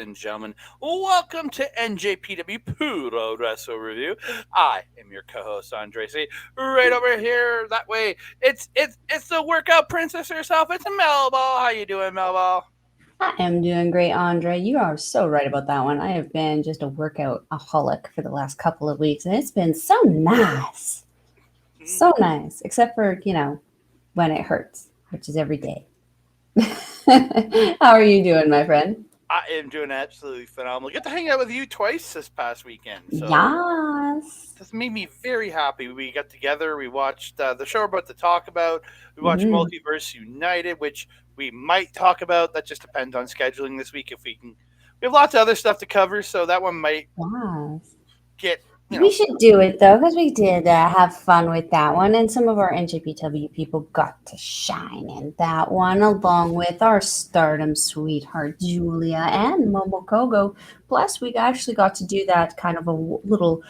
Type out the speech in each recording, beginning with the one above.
and gentlemen. Welcome to NJPW Puroresu Review. I am your co-host Andre. See, right over here, that way. It's the workout princess herself. It's Melball. How you doing, Melball? I am doing great, Andre. You are so right about that one. I have been just a workout aholic for the last couple of weeks, and it's been so nice. So nice. Except for, when it hurts, which is every day. How are you doing, my friend? I am doing absolutely phenomenal. Get to hang out with you twice this past weekend, so Yes. this made me very happy. We got together. We watched the show we're about to talk about. We watched Hmm. Multiverse United, which we might talk about. That just depends on scheduling this week. If we can, we have lots of other stuff to cover, so that one might Yes. get We should do it though, because we did have fun with that one, and some of our NJPW people got to shine in that one, along with our Stardom sweetheart Julia and Momokogo. Plus, we actually got to do that kind of a little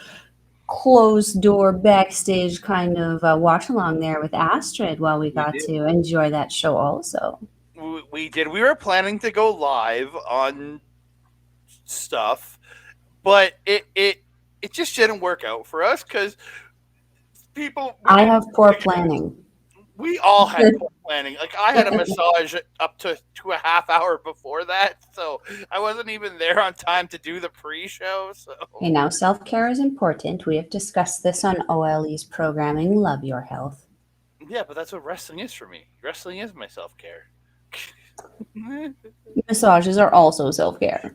closed door backstage kind of watch along there with Astrid while we we got did. to enjoy that show also. We did. We were planning to go live on stuff, but it just didn't work out for us because people we I didn't. have poor planning. We all had poor planning. Like I had a massage up to 2.5 hours before that, so I wasn't even there on time to do the pre-show. So Self care is important. We have discussed this on OLE's programming. Love your health. yeah, but that's what wrestling is for me. Wrestling is my self-care. Massages are also self care.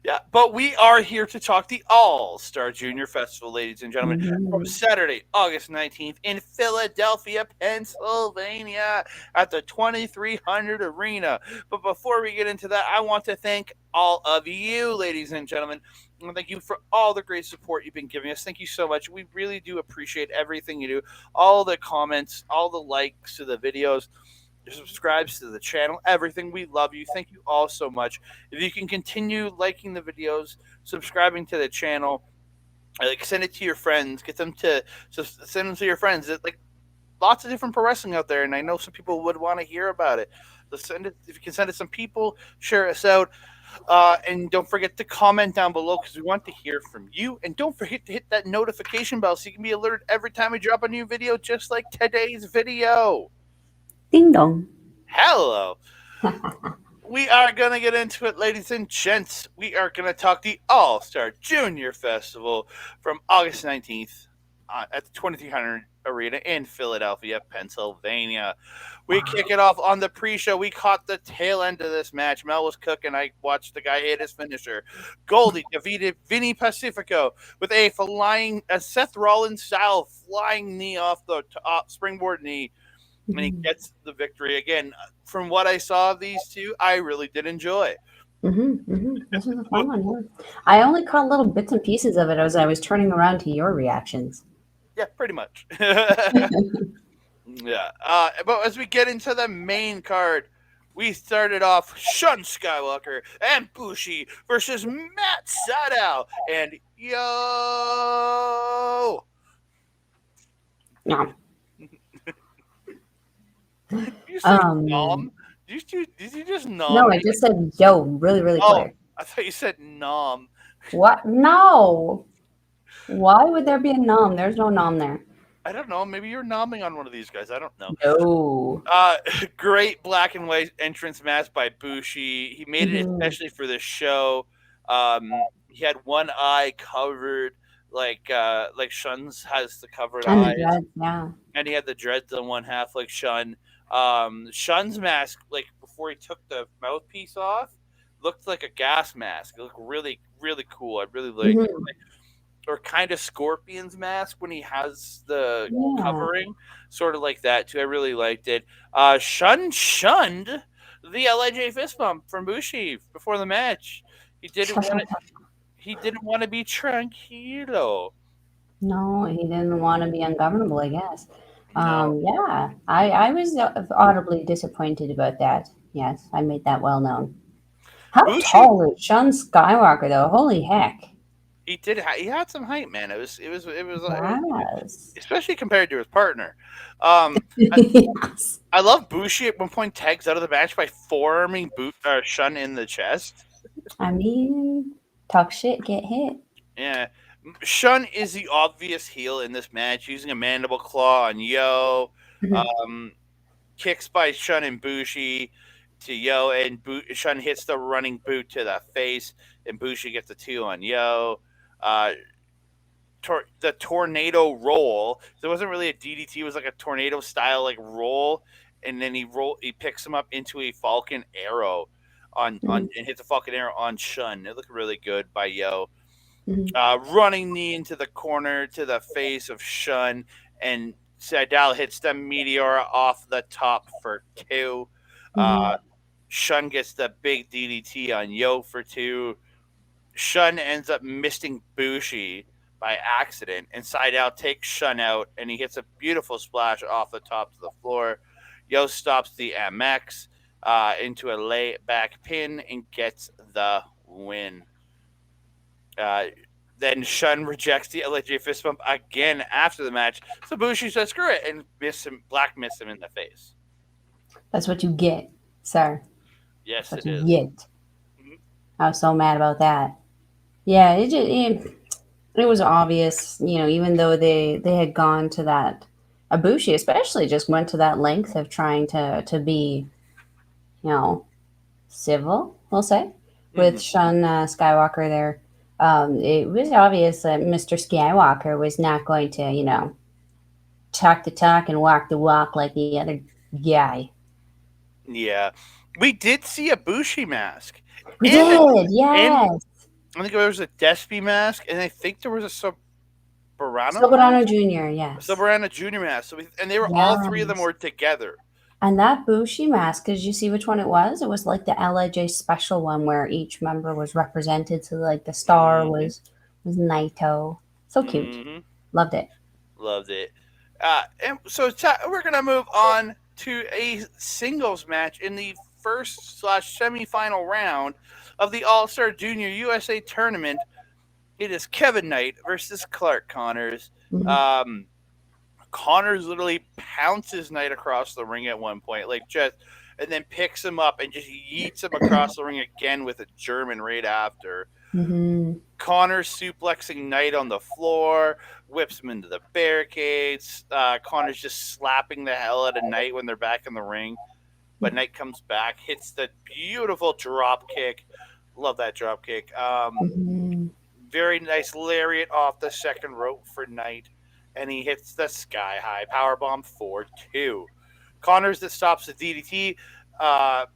Yeah, but we are here to talk the All Star Junior Festival, ladies and gentlemen, from Hmm. Saturday, August 19th in Philadelphia, Pennsylvania at the 2300 Arena. But before we get into that, I want to thank all of you, ladies and gentlemen. And thank you for all the great support you've been giving us. Thank you so much. We really do appreciate everything you do, all the comments, all the likes to the videos, your subscribes to the channel, everything. We love you. Thank you all so much. If you can continue liking the videos, subscribing to the channel, like send it to your friends, get them to send them to your friends. Like lots of different pro wrestling out there, and I know some people would want to hear about it. So send it if you can send it to some people, share us out. And don't forget to comment down below because we want to hear from you. And don't forget to hit that notification bell so you can be alerted every time we drop a new video, just like today's video. Ding dong. Hello. We are going to get into it, ladies and gents. We are going to talk the All Star Junior Festival from August 19th at the 2300 Arena in Philadelphia, Pennsylvania. We Wow. kick it off on the pre show. We caught the tail end of this match. Mel was cooking. I watched the guy hit his finisher. Goldie defeated Vinny Pacifico with a Seth Rollins style flying knee off the top springboard knee, and he Hmm. gets the victory again. From what I saw of these two, I really did enjoy. This was a fun one. Yeah. I only caught little bits and pieces of it as I was turning around to your reactions. Yeah, pretty much. Yeah. But as we get into the main card, we started off Shun Skywalker and Bushi versus Matt Sydal and Yo. No. Did you say Um, nom? Did you just nom? no, I just said yo, really, really Oh, clear. I thought you said nom. What? No. Why would there be a nom? There's no nom there. I don't know. Maybe you're nomming on one of these guys. I don't know. No. Uh, Great black and white entrance match by Bushi. He made it Hmm. especially for this show. He had one eye covered, like Shun's has the covered And the eyes, dreads, yeah. and he had the dreads on one half like Shun. Shun's mask, like before he took the mouthpiece off, looked like a gas mask. It looked really, really cool. I really liked it. Hmm. Or kind of Scorpion's mask when he has the Yeah. covering, sort of like that too. I really liked it. Shun shunned the LIJ fist bump from Bushi before the match. He didn't want to. He didn't want to be tranquilo. No, he didn't want to be ungovernable, I guess. No, Yeah, I was audibly disappointed about that. Yes, I made that well known. How Bushi. tall is Sean Skywalker, though? Holy heck. He did. He had some height, man. It was Yes. especially compared to his partner. I, Yes. I love Bushi at one point tags out of the match by forearming Shun in the chest. I mean, talk shit, get hit. Yeah. Shun is the obvious heel in this match, using a mandible claw on Yo. Mhm, Um, Kicks by Shun and Bushi to Yo, and Shun hits the running boot to the face, and Bushi gets the two on Yo. Uh, the tornado roll. So it wasn't really a DDT; it was like a tornado style like roll, and then he picks him up into a Falcon Arrow on mhm, and hits a Falcon Arrow on Shun. It looked really good by Yo. mhm, Running knee into the corner to the face of Shun, and Sadal hits the meteor off the top for two. Uh, mhm, Shun gets the big DDT on Yo for two. Shun ends up missing Bushi by accident, and Sadal takes Shun out, and he hits a beautiful splash off the top of the floor. Yo stops the MX into a lay back pin and gets the win. Uh, then Shun rejects the LJ fist bump again after the match. So Bushi says, "Screw it," and Black miss him in the face. That's what you get, sir. That's Yes, what it you is. get. Mhm. I was so mad about that. Yeah, it was obvious, even though they had gone to that, Ibushi especially just went to that length of trying to be, you know, civil, we'll say, with Mhm. Shun Skywalker there. It was obvious that Mr. Skywalker was not going to, talk the talk and walk the walk like the other guy. Yeah, we did see a Bushi mask, We and did, and yes. I think there was a Despy mask, and I think there was a Soberano Soberano mask, Jr., a yes. Soberano Junior mask. And they were all three of them Yes. were together. And that Bushi mask, did you see which one it was? It was like the LIJ special one where each member was represented. So like the star Hmm. was Naito. So cute. Hmm. Loved it. Loved it. And so we're gonna move on to a singles match in the first slash semifinal round of the All Star Junior USA tournament. It is Kevin Knight versus Clark Connors. Hmm. Um, Connors literally pounces Knight across the ring at one point, like just, and then picks him up and just yeets him across the ring again with a German right after. Hmm. Connors suplexing Knight on the floor, whips him into the barricades. Connors just slapping the hell out of Knight when they're back in the ring. But Knight comes back, hits the beautiful drop kick. Love that drop kick. Hmm. Very nice lariat off the second rope for Knight. And he hits the sky high power bomb for two. Connors that stops the DDT. Uh,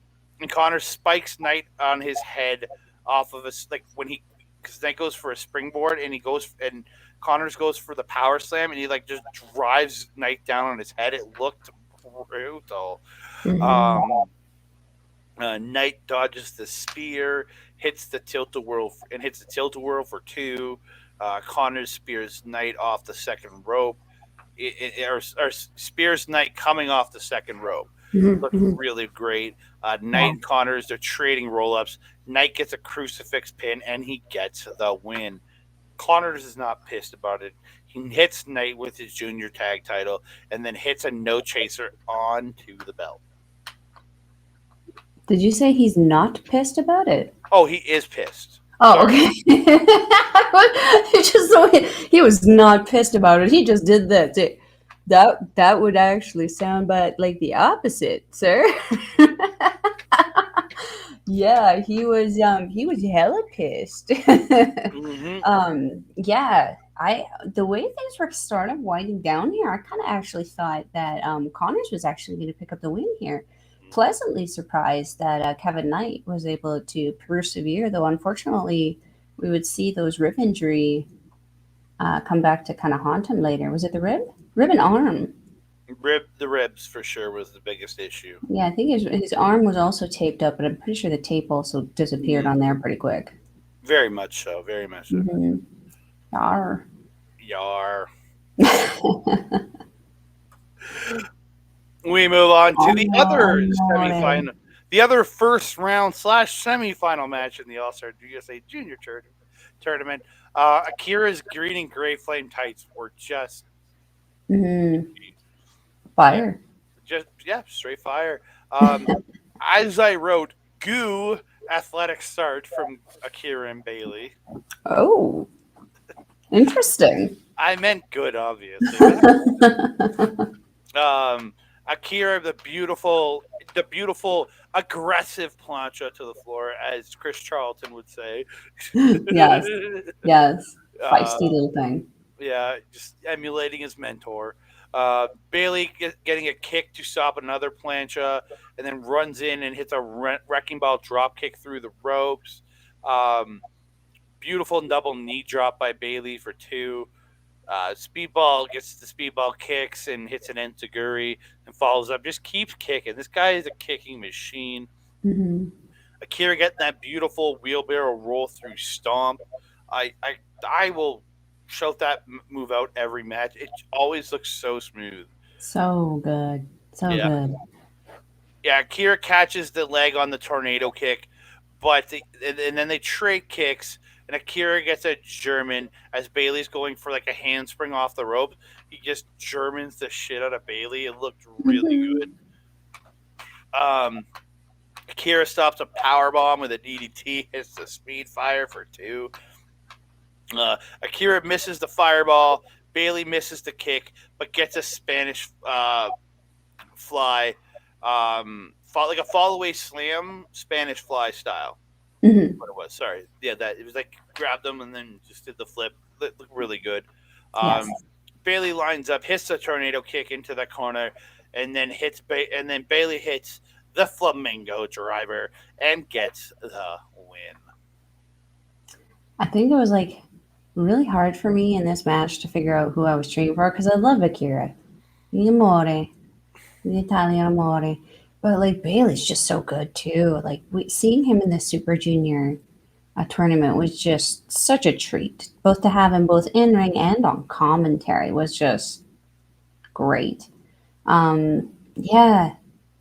and Connors spikes Knight on his head off of us, like when he, because Knight goes for a springboard and he goes, and Connors goes for the power slam and he like just drives Knight down on his head. It looked brutal. Hmm. Um, Knight dodges the spear, hits the tilt a whirl, and hits the tilt a whirl for two. Connors spears Knight off the second rope, or spears Knight coming off the second rope. Looked Hmm. really great. Knight Yeah. and Connors, they're trading roll ups. Knight gets a crucifix pin and he gets the win. Connors is not pissed about it. He hits Knight with his junior tag title and then hits a no chaser onto the belt. Did you say he's not pissed about it? Oh, he is pissed. Oh, Sorry. okay. It's just so he was not pissed about it. He just did that. That would actually sound but like the opposite, sir. Yeah, he was hella pissed. Hmm. Yeah, I the way things were sort of winding down here, I kind of actually thought that Connors was actually going to pick up the win here. Pleasantly surprised that Kevin Knight was able to persevere, though unfortunately we would see those rib injury come back to kind of haunt him later. Was it the rib? Rib and arm. The ribs for sure was the biggest issue. Yeah, I think his arm was also taped up, but I'm pretty sure the tape also disappeared Mm, on there pretty quick. very much so. Very much so. Mm-hmm. Yar. Yar. We move on to the other Amore. semifinal, the other first round slash semifinal match in the All Star USA Junior tournament. Akira's green and gray flame tights were just, Mm-hmm. yeah, Fire. just yeah, straight fire. Um, as I wrote, goo athletic start from Akira and Bailey. Oh, interesting. I meant good, obviously. But Akira, the beautiful, aggressive plancha to the floor, as Chris Charlton would say. Yes, yes. uh, Feisty little thing. yeah, just emulating his mentor. Bailey getting a kick to stop another plancha, and then runs in and hits a wrecking ball drop kick through the ropes. Um, Beautiful double knee drop by Bailey for two. Speedball gets the speedball kicks and hits an enziguri and follows up. Just keeps kicking. This guy is a kicking machine. Hmm. Akira getting that beautiful wheelbarrow roll through stomp. I I I will shout that move out every match. It always looks so smooth. So good. So Yeah, good. yeah. Akira catches the leg on the tornado kick, and then they trade kicks. And Akira gets a German as Bailey's going for like a handspring off the rope. He just Germans the shit out of Bailey. It looked really Hmm. good. Um, Akira stops a power bomb with a DDT, hits the speed fire for two. Akira misses the fireball. Bailey misses the kick, but gets a Spanish fly, like a fall away slam, Spanish fly style. Hmm. What it was? Sorry, yeah, that it was like grabbed them and then just did the flip. It looked really good. Um, Yes. Bailey lines up, hits the tornado kick into the corner, and then and then Bailey hits the flamingo driver and gets the win. I think it was like really hard for me in this match to figure out who I was cheering for because I love Akira. The amore, the Italian amore. But like Bailey's just so good too. Like seeing him in the Super Junior tournament was just such a treat. Both to have him both in ring and on commentary was just great. Yeah,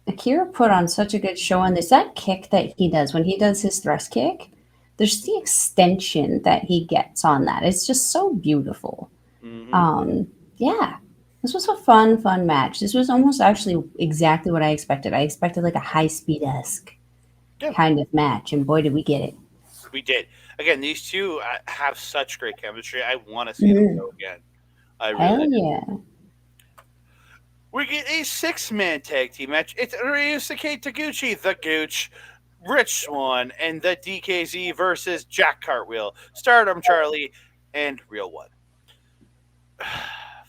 Akira put on such a good show on this. That kick that he does when he does his thrust kick, there's the extension that he gets on that. It's just so beautiful. Mm-hmm. Um, yeah, this was a fun, fun match. This was almost actually exactly what I expected. I expected like a high speed esque Yeah, kind of match, and boy, did we get it. we did. Again, these two have such great chemistry. I want to see them Mhm. go again. I really Hell do. yeah. We get a six-man tag team match. It's Ryusuke Taguchi, the Gooch, Rich Swan, and the DKZ versus Jack Cartwheel, Stardom Charlie, and Real One.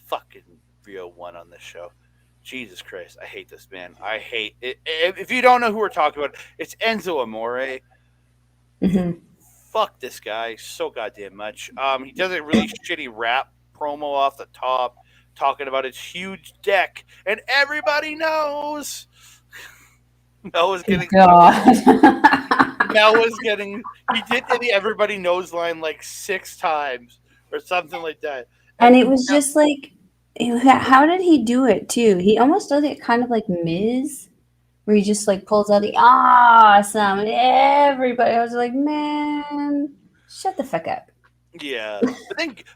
Fucking Real One on this show. Jesus Christ, I hate this man. I hate it. If you don't know who we're talking about, it's Enzo Amore. Hmm. Fuck this guy so goddamn much. He does a really shitty rap promo off the top, talking about his huge deck, and everybody knows. Noah's getting God. Noah's getting. He did the everybody knows line like 6 times or something like that. And And it was just like, how did he do it too? He almost does it kind of like Miz, where he just like pulls out the awesome, and everybody. I was like, man, shut the fuck up. yeah,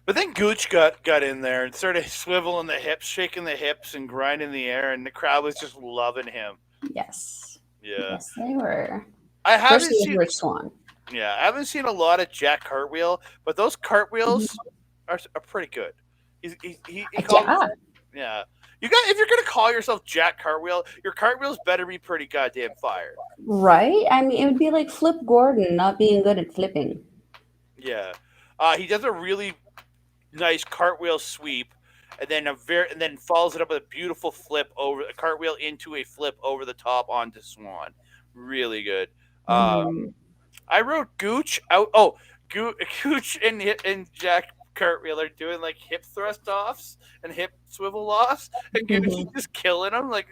but then Gooch got in there and started swiveling the hips, shaking the hips, and grinding the air, and the crowd was just loving him. Yes, Yeah, yes, they were, I haven't especially with seen. Rich Swan. Yeah, I haven't seen a lot of Jack Cartwheel, but those cartwheels Mhm. are pretty good. He calls Yeah, himself. Yeah, you got if you're gonna call yourself Jack Cartwheel, your cartwheels better be pretty goddamn fire. right. I mean, it would be like Flip Gordon not being good at flipping. Yeah, he does a really nice cartwheel sweep, and then follows it up with a beautiful flip over a cartwheel into a flip over the top onto Swan. Really good. Um, Hmm. I wrote Gooch out. Oh, Gooch and Jack Cartwheel are doing like hip thrust offs and hip swivel offs, and Gooch is Hmm. just killing them. Like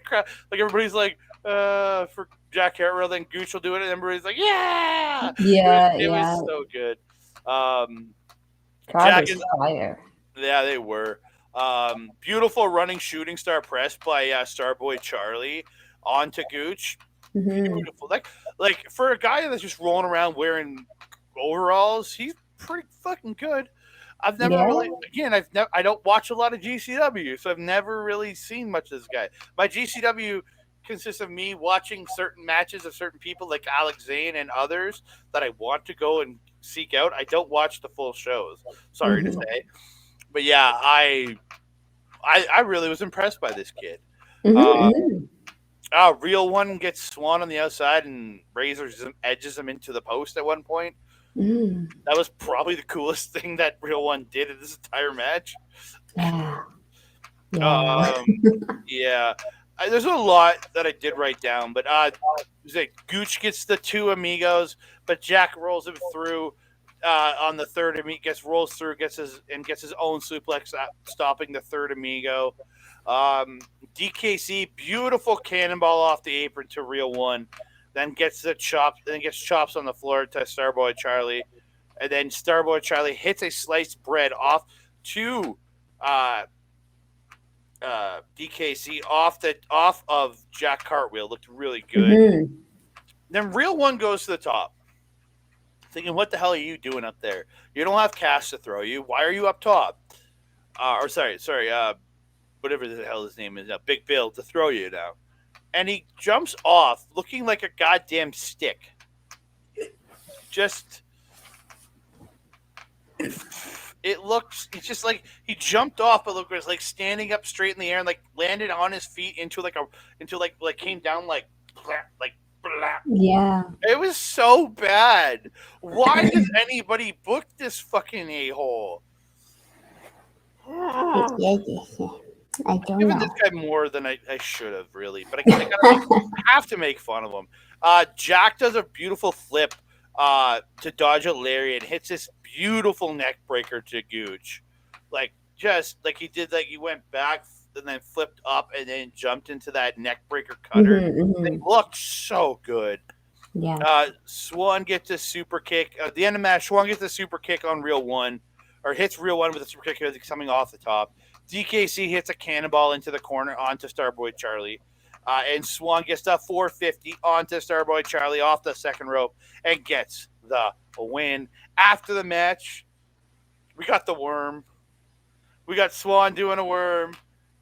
everybody's like, for Jack Cartwheel, then Gooch will do it, and everybody's like, yeah. Yeah, It was yeah. so good. Um, God Jack was is fire. yeah, they were. Beautiful running shooting star press by Starboy Charlie onto Gooch. Hmm. Beautiful. Like for a guy that's just rolling around wearing overalls, he's pretty fucking good. I've never Yeah. really again I don't watch a lot of GCW, so I've never really seen much of this guy. My GCW consists of me watching certain matches of certain people like Alex Zane and others that I want to go and seek out. I don't watch the full shows. Sorry to Hmm. say, but yeah, I really was impressed by this kid. Uh, Hmm. Real One gets Swan on the outside and razors him, edges him into the post at one point. Hmm. That was probably the coolest thing that Real One did in this entire match. Yeah. Yeah. Um, yeah, there's a lot that I did write down, but Gooch gets the two amigos, but Jack rolls him through on the third amigo. Rolls through, gets his own suplex, stopping the third amigo. DKC beautiful cannonball off the apron to Real One, then gets chops on the floor to Starboy Charlie, and then Starboy Charlie hits a sliced bread off to uh, DKC off of Jack Cartwheel. Looked really good. Hmm. Then Real One goes to the top, thinking, "What the hell are you doing up there? You don't have cash to throw you. Why are you up top?" Or sorry, whatever the hell his name is now, Big Bill to throw you now. And he jumps off, looking like a goddamn stick. Just it's just like he jumped off, but look, it was like standing up straight in the air and like landed on his feet into came down like blah. Yeah. It was so bad. Why does anybody book this fucking a hole? Yeah, yeah, yeah. I don't Given this know. guy more than I should have really, but I have to make fun of him. Jack does a beautiful flip to dodge a lariat, hits this beautiful neck breaker to Gooch, like just like he did, like he went back and then flipped up and then jumped into that neck breaker cutter. Hmm. It Hmm. looked so good. Yeah. Swan gets a super kick at the end of the match. Swan gets a super kick on Real One, or hits Real One with a super kick coming off the top. DKC hits a cannonball into the corner onto Starboy Charlie. And Swan gets a 450 onto Starboy Charlie off the second rope and gets the win. After the match, we got the worm. We got Swan doing a worm.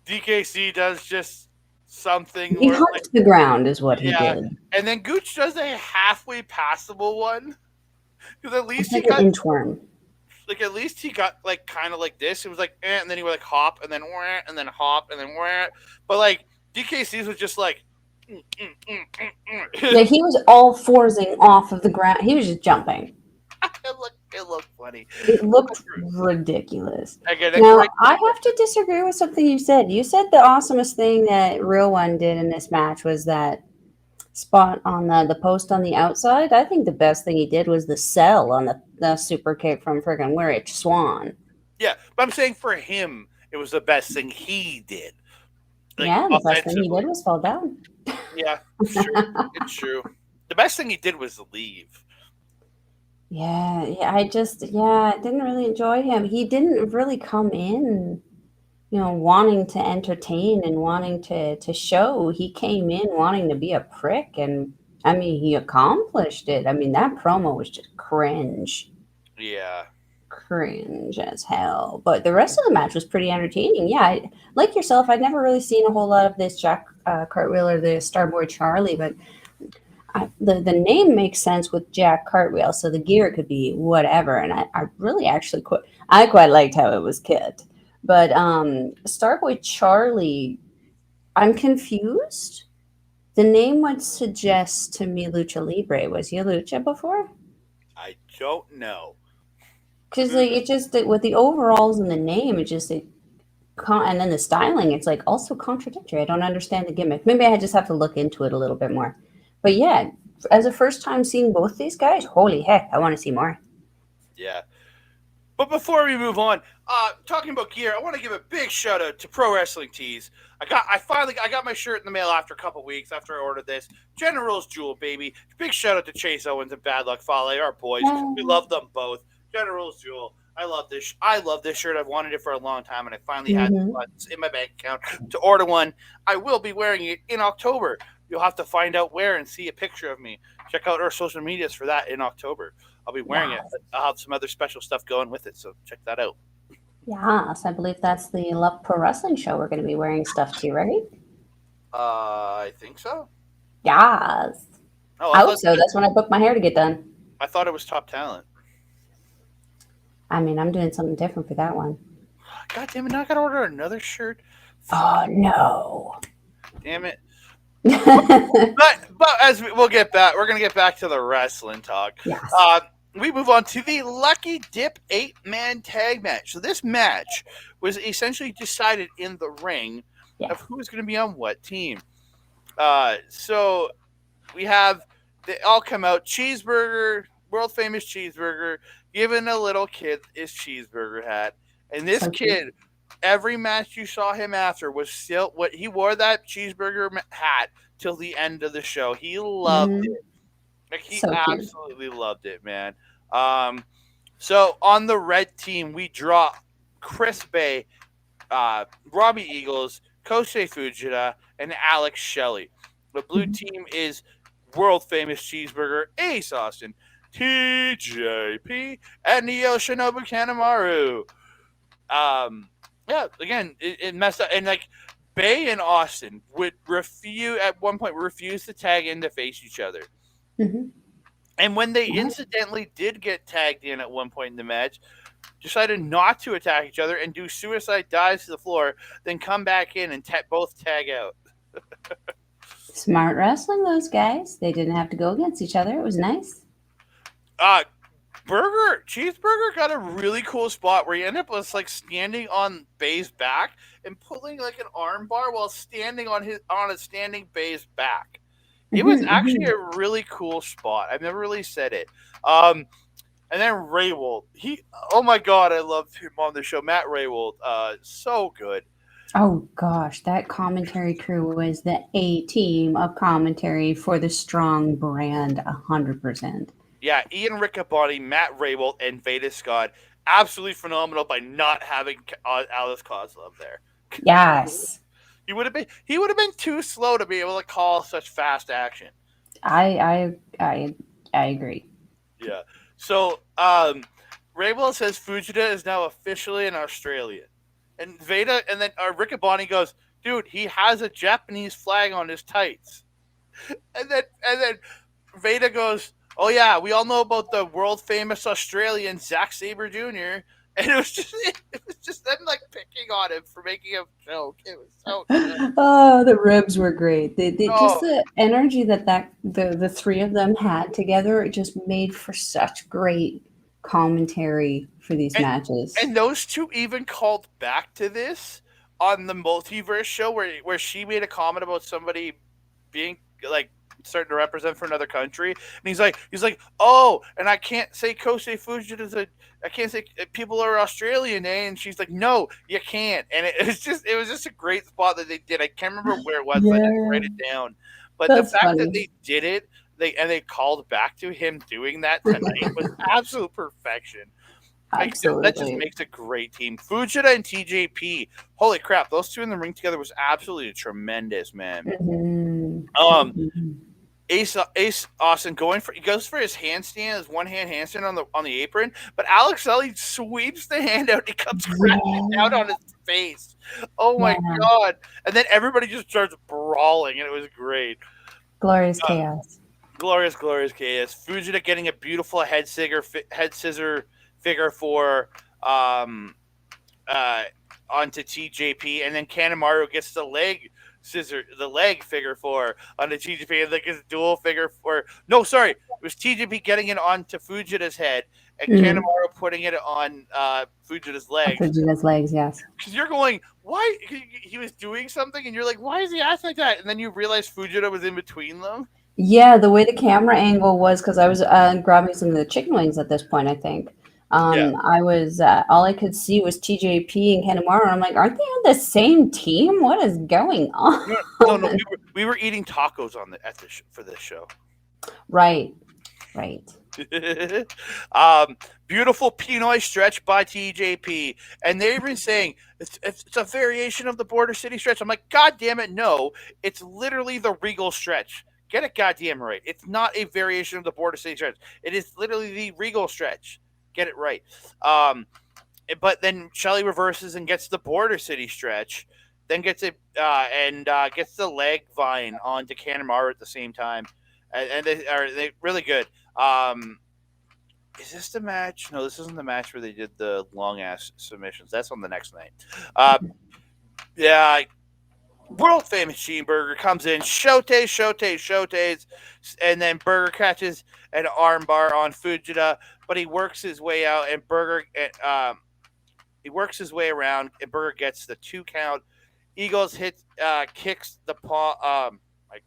DKC does just something He where, like, humped the ground, is what he yeah. did. And then Gooch does a halfway passable one. Because at It's least he like an got inchworm. like kind of like this. It was like and then he would like hop and then and then hop and then but like DKC's was just like Yeah, he was all foursing off of the ground. He was just jumping. it looked funny. It looked ridiculous. Again, a Now, great I have to disagree with something you said. You said the awesomest thing that Real One did in this match was that spot on the post on the outside. I think the best thing he did was the sell on the super kick from friggin' Rich Swan. yeah, but I'm saying for him it was the best thing he did, like Yeah, the best thing he did offensively. was fall down. Yeah, it's true. It's true. The best thing he did was leave. Yeah, yeah, I didn't really enjoy him. He didn't really come in, wanting to entertain and wanting to show. He came in wanting to be a prick, and I mean, he accomplished it. I mean, that promo was just cringe, Yeah, cringe as hell. But the rest of the match was pretty entertaining. Yeah, like yourself, I'd never really seen a whole lot of this Jack Cartwheel or the Starboy Charlie, but the name makes sense with Jack Cartwheel, so the gear could be whatever. And I really actually quite liked how it was kit. But Starboy Charlie, I'm confused. The name would suggest to me Lucha Libre. Was he a Lucha before? I don't know. Because like it just with the overalls and the name, and then the styling, it's like also contradictory. I don't understand the gimmick. Maybe I just have to look into it a little bit more. But yeah, as a first time seeing both these guys, holy heck, I want to see more. Yeah. But before we move on, talking about gear, I want to give a big shout out to Pro Wrestling Tees. I got my shirt in the mail after a couple weeks after I ordered this. General's Jewel, baby. Big shout out to Chase Owens and Bad Luck Fale, our boys. We love them both. General's Jewel. I love this. I love this shirt. I've wanted it for a long time, and I finally had the Mm-hmm. funds in my bank account to order one. I will be wearing it in October. You'll have to find out where and see a picture of me. Check out our social medias for that in October. I'll be wearing it. Yes. I'll have some other special stuff going with it, so check that out. Yes, I believe that's the Love Pro Wrestling show we're going to be wearing stuff to, right? I think so. Yes. Oh, I hope so. That's when I book my hair to get done. I thought it was Top Talent. I mean, I'm doing something different for that one. God damn it! Now I gotta order another shirt. Fuck. Oh, no. Damn it. Yes. But as we'll get back, we're gonna get back to the wrestling talk. Uh, we move on to the Lucky Dip 8-man tag match. So this match was essentially decided in the ring of Yes. who was going to be on what team. So we have they all come out. Cheeseburger, world famous Cheeseburger, giving a little kid his cheeseburger hat, and this So cute. kid. Every match you saw him after was still what he wore that cheeseburger hat till the end of the show. He loved Hmm. it. Like he So cute. absolutely loved it, man. Um, so on the red team, we draw Chris Bay, Robbie Eagles, Kosei Fujita, and Alex Shelley. The blue Mhm. team is world famous cheeseburger Ace Austin, TJP, and Yoshinobu Kanemaru. Yeah, again, it messed up, and like Bay and Austin would refuse at one point refuse to tag in to face each other. Mhm. And when they Yeah. incidentally did get tagged in at one point in the match, decided not to attack each other and do suicide dives to the floor, then come back in and both tag out. Smart wrestling, those guys. They didn't have to go against each other. It was nice. Uh Cheeseburger got a really cool spot where he ended up was like standing on Bay's back and pulling like an arm bar while standing on a standing Bay's back. It was Hmm. actually Hmm. a really cool spot. I've never really said it. Um, and then Raywold, oh my god, I loved him on the show. Matt Raywold, so good. Oh gosh, that commentary crew was the A team of commentary for the strong brand, 100%. Yeah, Ian Riccaboni, Matt Raybold, and Veda Scott, absolutely phenomenal by not having Alice Kozlov there. Yes, He would have been too slow to be able to call such fast action. I I I I agree. Yeah. So Raybold says Fujita is now officially an Australian, and Veda, and then Riccaboni goes, "Dude, he has a Japanese flag on his tights." And then Veda goes, "Oh yeah, we all know about the world famous Australian Zack Sabre Jr." And it was just them like picking on him for making a joke. It was so good. Oh, the ribs were great. Just Oh, the energy the three of them had together, it just made for such great commentary for these and matches. and those two even called back to this on the multiverse show where she made a comment about somebody being like starting to represent for another country, and he's like, oh, and I can't say Kosei Fujita is I can't say people are Australian, eh? And she's like, no, you can't. And it was just a great spot that they did. I can't remember where it was, so I didn't Yeah, write it down. But the that's fact that funny. they did it, they called back to him doing that tonight was absolute perfection. Like that just Absolutely. makes a great team. Fujita and TJP. Holy crap, those two in the ring together was absolutely tremendous, man. Mhm. Um, Mhm. Ace Austin he goes for his handstand, his one hand handstand on the apron, but Alex Selly sweeps the hand out. He comes crashing down Yeah, on his face. Oh my yeah. god! And then everybody just starts brawling, and it was great. Glorious Uh, chaos. glorious, glorious chaos. Fujita getting a beautiful head scissor figure for um uh, onto TJP, and then Kanemaru gets the leg figure for onto TJP, and like his dual figure for. No, sorry, it was TJP getting it onto Fujita's head, and Mhm. Kanemaru putting it on Fujita's legs. Vegeta's legs, yes. Because you're going, why he was doing something, and you're like, why is he acting like that? And then you realize Fujita was in between them. Yeah, the way the camera angle was, because I was grabbing some of the chicken wings at this point, I think. Yeah. I was all I could see was TJP and Kanemaru. And I'm like, aren't they on the same team? What is going on? No, no, no. We were eating tacos for this show. Right, right. um, beautiful Pinoy stretch by TJP, and they've been saying it's a variation of the Border City stretch. I'm like, God damn it, no! It's literally the Regal stretch. Get it, goddamn right. It's not a variation of the Border City stretch. It is literally the Regal stretch. Get it right. But then Shelly reverses and gets the Border City stretch, then gets the leg vine onto Kanemaru at the same time, and they really good. Um, is this the match? No, this isn't the match where they did the long ass submissions. That's on the next night. Uh, yeah, world famous Cheeseburger comes in, shotes, and then Burger catches an armbar on Fujita, but he works his way out, and he works his way around, and Burger gets the 2 count. Eagles kicks the palm.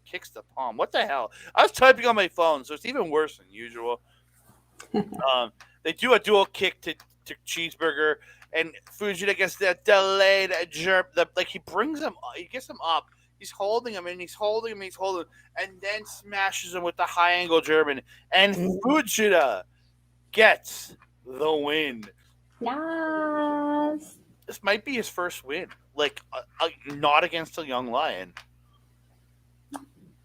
Kicks the palm. What the hell? I was typing on my phone, so it's even worse than usual. They do a dual kick to Cheeseburger, and Fujita gets that delayed jerk. Like he brings him, he gets him up. He's holding him, and he's holding him, and then smashes him with the high angle German, and Fujita gets the win. Yes. This might be his first win, like not against a young lion.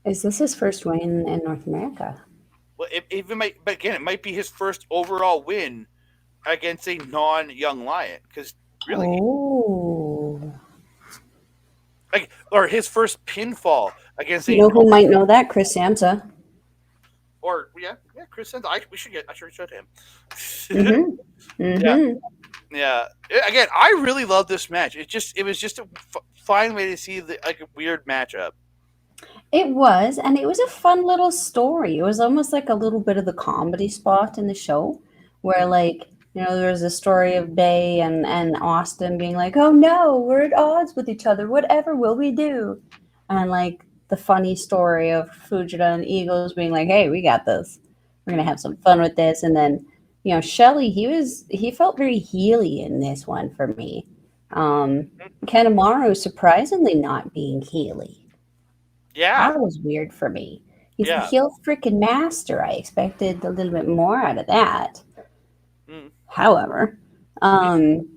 Is this his first win in North America? Well, it might, but again, it might be his first overall win against a non-young lion because really, Oh. like, or his first pinfall against You a know who might know that? Chris Samsa. or yeah, Chris Sens. I should reach out to him. Mm-hmm. Yeah, Mm-hmm. yeah. Again, I really love this match. It was just a fine way to see like a weird matchup. It was, and it was a fun little story. It was almost like a little bit of the comedy spot in the show, where Mm, like there was a story of Bay and Austin being like, "Oh no, we're at odds with each other. Whatever will we do?" And like the funny story of Fujita and Eagles being like, "Hey, we got this. We're gonna mm, have some fun with this." And then Shelly, he felt very heely in this one for me. Kanemaru surprisingly not being heely. yeah, That was weird for me. He's the yeah. heel freaking master. I expected a little bit more out of that. Mm, However, mm, um,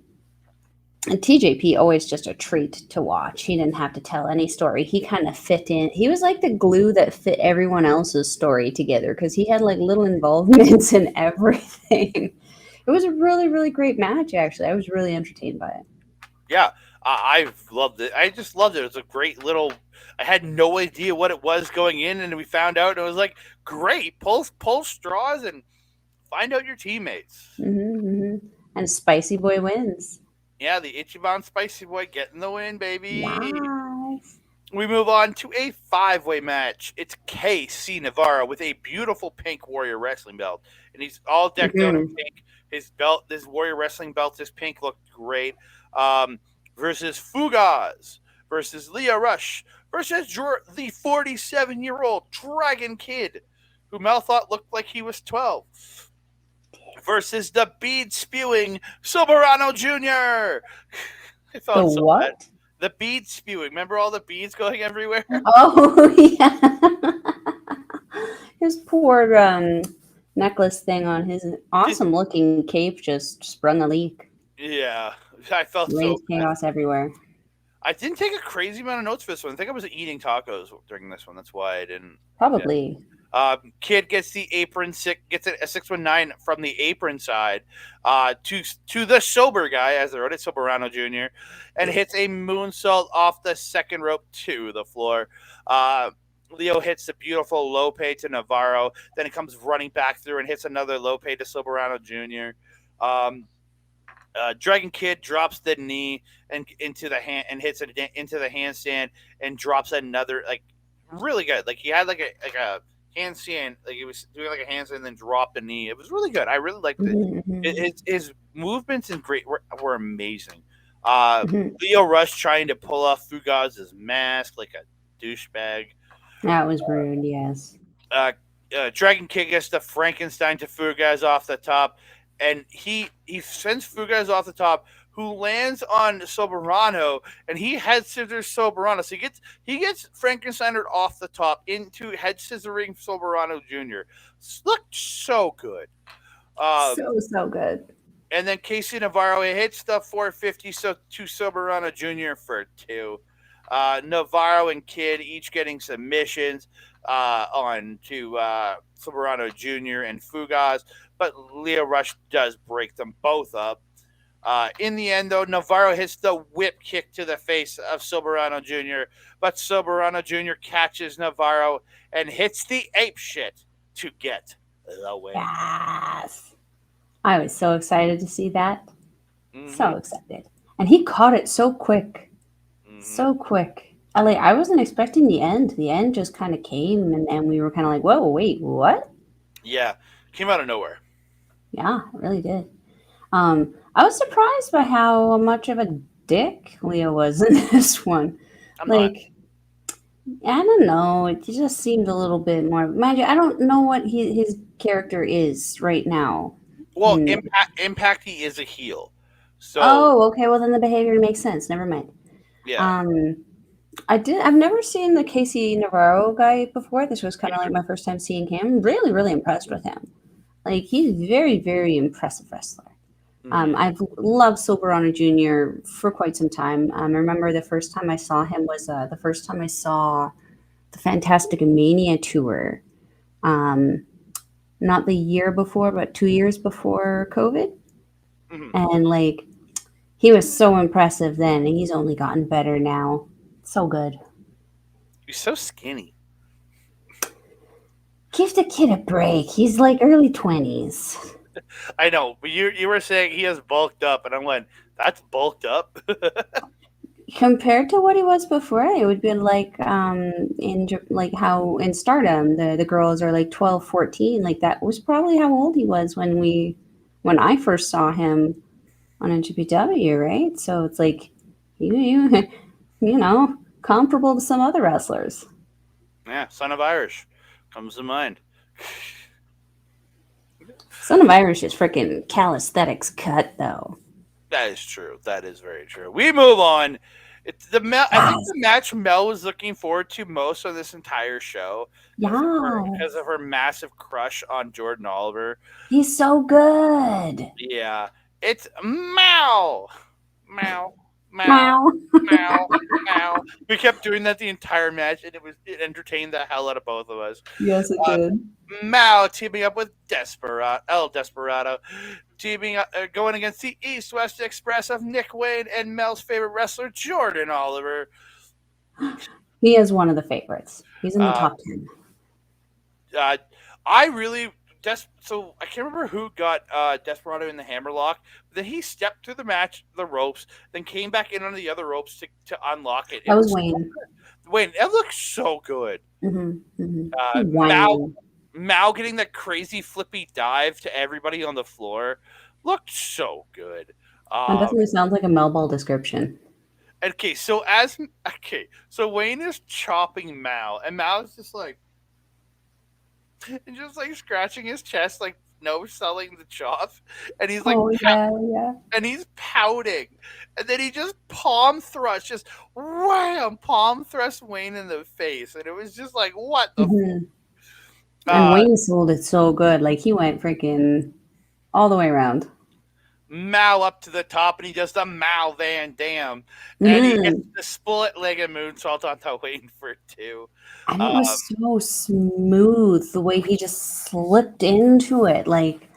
TJP always just a treat to watch. He didn't have to tell any story. He kind of fit in. He was like the glue that fit everyone else's story together because he had like little involvements in everything. It was a really, really great match, actually. I was really entertained by it. yeah. I've loved it. I just loved it. It was a great little. I had no idea what it was going in, and we found out. And it was like great. Pull straws and find out your teammates. Hmm. And Spicy Boy wins. Yeah, the Ichiban Spicy Boy getting the win, baby. Nice. We move on to a 5-way match. It's KC Navarro with a beautiful pink Warrior Wrestling belt, and he's all decked out in Hmm. pink. His belt, this Warrior Wrestling belt, this pink looked great. Um, versus Fugaz, versus Leah Rush, versus the 47-year-old Dragon Kid, who Mel thought looked like he was 12, versus the bead spewing Soberano Jr. I The felt so bad. what? The bead spewing. Remember all the beads going everywhere? Oh, yeah. His poor necklace thing on his Did, awesome looking cape just sprung a leak. yeah, I felt so Raised bad. chaos everywhere. I didn't take a crazy amount of notes for this one. I think I was eating tacos during this one. That's why I didn't. Yeah. Probably. Kid gets the apron gets a 619 from the apron side to the sober guy, as they wrote it, Soberano Jr., and hits a moonsault off the second rope to the floor. Uh, Leo hits the beautiful Lope to Navarro. Then it comes running back through and hits another Lope to Soberano Jr. Um, Dragon Kid drops the knee and into the hand and hits it into the handstand and drops another like really good. Like he had like a handstand, like he was doing like a handstand and then dropped the knee. It was really good. I really liked it. Hmm. Hmm. His movements and were amazing. Hmm. Leo Rush trying to pull off Fugaz's mask like a douchebag. That was rude, yes. uh, Dragon Kid gets the Frankenstein to Fugaz off the top, and he sends Fugaz off the top, who lands on Soberano, and he head scissors Soberano. So he gets Frankenstein off the top into head scissoring Soberano Jr. Looked so good. Um, So, so good. and then Casey Navarro hits the 450 to Soberano Jr. for two. Navarro and Kid each getting submissions on to Soberano Jr. and Fugaz, but Leo Rush does break them both up. In the end, though, Navarro hits the whip kick to the face of Soberano Jr., but Soberano Jr. catches Navarro and hits the ape shit to get the win. Yes. I was so excited to see that. Mm-hmm. So excited. And he caught it so quick. Mm-hmm. So quick. I wasn't expecting the end. The end just kind of came, and we were kind of like, whoa, wait, what? Yeah, came out of nowhere. Yeah, it really did. I was surprised by how much of a dick Leo was in this one. I'm not. Like, I don't know. It just seemed a little bit more. Mind you, I don't know what his character is right now. Well, In Impact, he is a heel. So, Oh, okay. Well, then the behavior makes sense. Never mind. yeah. Um, I've never seen the Casey Navarro guy before. This was kind of Yeah. like my first time seeing him. Really, really impressed with him. Like he's very, very impressive wrestler. Mm-hmm. I've loved Silverano Jr. for quite some time. I remember the first time I saw him was the first time I saw the Fantastic Mania tour. Um, not the year before, but 2 years before COVID. Mm-hmm. And like he was so impressive then, and he's only gotten better now. So good. He's so skinny. Give the kid a break. He's like early 20s. I know, but you were saying he has bulked up, and I'm like, that's bulked up. Compared to what he was before, it would be like like how in Stardom the girls are like 12, 14. Like that was probably how old he was when I first saw him on NJPW, right? So it's like you you know, comparable to some other wrestlers. Yeah, son of Irish comes to mind. Son of Irish is freaking calisthenics cut though. That is true. That is very true. We move on. It's the Mel. I think Yes. the match Mel was looking forward to most on this entire show because of Yes. her massive crush on Jordan Oliver. He's so good. Yeah, it's Mao, Mao, Mao, Meow. Mao, Mao. We kept doing that the entire match, and it entertained the hell out of both of us. Yes, it Uh, did. Mao teaming up with El Desperado, teaming up, going against the East West Express of Nick Wayne and Mel's favorite wrestler Jordan Oliver. He is one of the favorites. He's in the Uh, top 10. uh, I really so I can't remember who got Desperado in the hammerlock. But then he stepped through the match, the ropes, then came back in on the other ropes to unlock it. That It was was Wayne. Wayne. It looked so good. Mao Wayne. Mao getting that crazy flippy dive to everybody on the floor looked so good. That Um, definitely sounds like a Melball description. okay, so Wayne is chopping Mao, and Mao's just like scratching his chest, like no selling the chop, and Oh yeah, yeah. he's pouting, and then he just palm thrust, just wham, palm thrust Wayne in the face, and it was just like what the. hmm And Uh, Wayne sold it so good. Like he went freaking all the way around. Mao up to the top, and he does the Mao Van Dam, and he hits hmm the split-legged moonsault onto Wayne for two. And it Um, was so smooth the way he just slipped into it. Like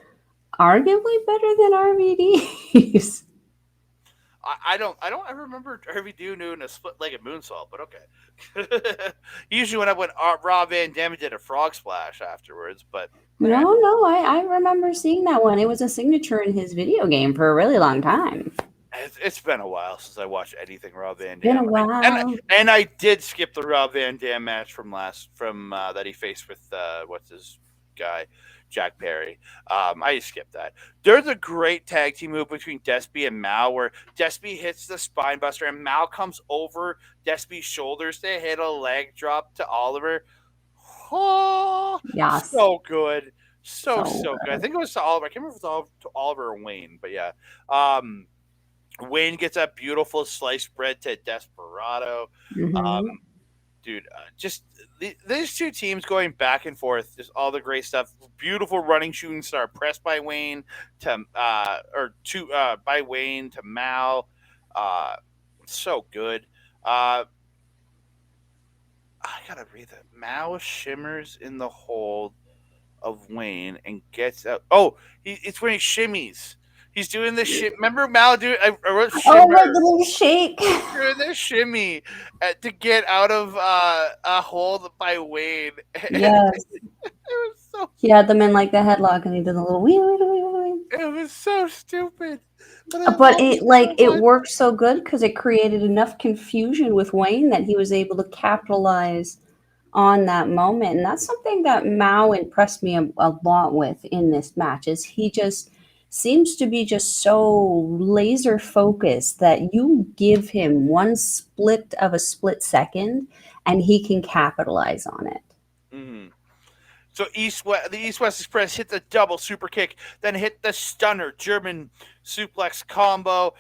arguably better than RVD's. I don't ever remember Harvey doing a split-legged moonsault, but okay. Usually when Rob Van Dam did a frog splash afterwards, but No, no, I remember seeing that one. It was a signature in his video game for a really long time. it's been a while since I watched anything Rob Van Been a Dam. while. And I did skip the Rob Van Dam match from that he faced with what's his guy Jack Perry. I skipped that. There's a great tag team move between Despy and Mao where Despy hits the spine buster and Mao comes over Despy's shoulders to hit a leg drop to Oliver. Oh, Yes. so good. So So good. I think it was to Oliver. I can't remember if it was to Oliver or Wayne, but yeah. Um, Wayne gets that beautiful sliced bread to Desperado. Um, hmm dude, just these two teams going back and forth, just all the great stuff. Beautiful running shooting star pressed by Wayne to by Wayne to Mao. Uh, so good. Uh, I gotta read that. Mao shimmers in the hold of Wayne and gets out. Oh, it's when he shimmies. He's doing the shit. Remember Mal doing? I wrote Oh, shimmer. right, the little shake. Doing the shimmy to get out of a hold by Wayne. Yes. It was so He had them in like the headlock and he did the little wee wee wee wee. it was so stupid, but I But loved it it so it much. worked so good because it created enough confusion with Wayne that he was able to capitalize on that moment. And that's something that Mao impressed me a lot with in this match is he just seems to be just so laser focused that you give him one split of a split second and he can capitalize on it. Mhm. So the East West Express hit the double super kick, then hit the stunner German suplex combo,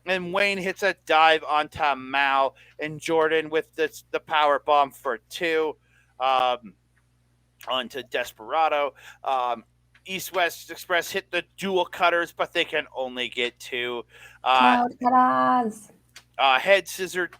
and Wayne hits a dive onto Mao and Jordan with the power bomb for two, um, onto Desperado. Um, East West Express hit the dual cutters, but they can only get two. Uh, Cloud cutters. head scissor.